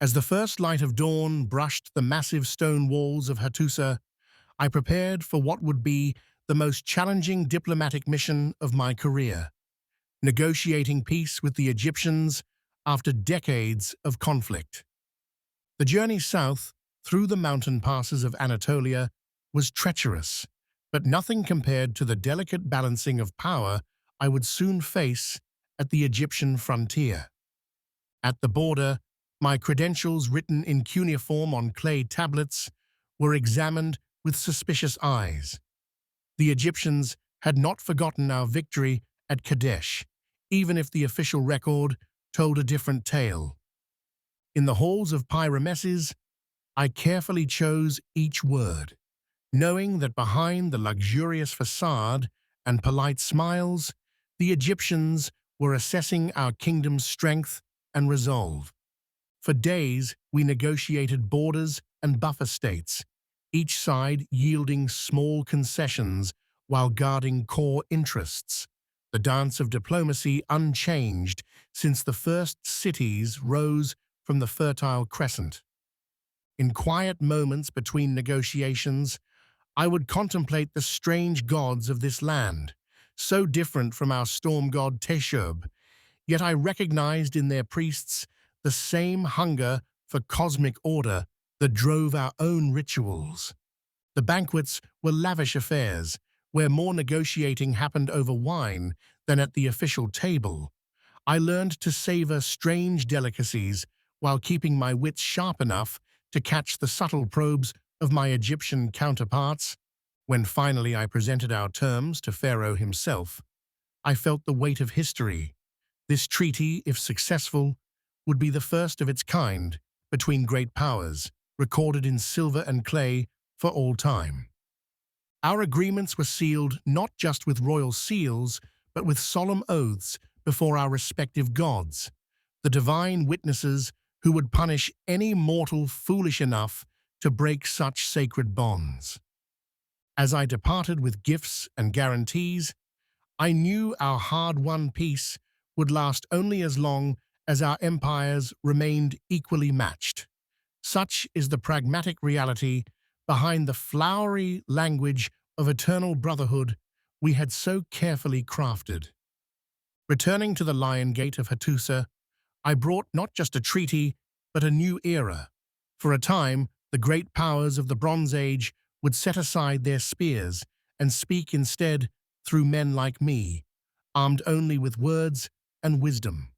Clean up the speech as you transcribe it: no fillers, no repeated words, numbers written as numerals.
As the first light of dawn brushed the massive stone walls of Hattusa, I prepared for what would be the most challenging diplomatic mission of my career, negotiating peace with the Egyptians after decades of conflict. The journey south, through the mountain passes of Anatolia, was treacherous, but nothing compared to the delicate balancing of power I would soon face at the Egyptian frontier. At the border, my credentials written in cuneiform on clay tablets were examined with suspicious eyes. The Egyptians had not forgotten our victory at Kadesh, even if the official record told a different tale. In the halls of Pyrameses, I carefully chose each word, knowing that behind the luxurious facade and polite smiles, the Egyptians were assessing our kingdom's strength and resolve. For days, we negotiated borders and buffer states, each side yielding small concessions while guarding core interests, the dance of diplomacy unchanged since the first cities rose from the Fertile Crescent. In quiet moments between negotiations, I would contemplate the strange gods of this land, so different from our storm god Teshub, yet I recognized in their priests the same hunger for cosmic order that drove our own rituals. The banquets were lavish affairs, where more negotiating happened over wine than at the official table. I learned to savor strange delicacies while keeping my wits sharp enough to catch the subtle probes of my Egyptian counterparts. When finally I presented our terms to Pharaoh himself, I felt the weight of history. This treaty, if successful, would be the first of its kind between great powers, recorded in silver and clay for all time. Our agreements were sealed not just with royal seals, but with solemn oaths before our respective gods, the divine witnesses who would punish any mortal foolish enough to break such sacred bonds. As I departed with gifts and guarantees, I knew our hard-won peace would last only as long as our empires remained equally matched. Such is the pragmatic reality behind the flowery language of eternal brotherhood we had so carefully crafted. Returning to the Lion Gate of Hattusa, I brought not just a treaty, but a new era. For a time, the great powers of the Bronze Age would set aside their spears and speak instead through men like me, armed only with words and wisdom.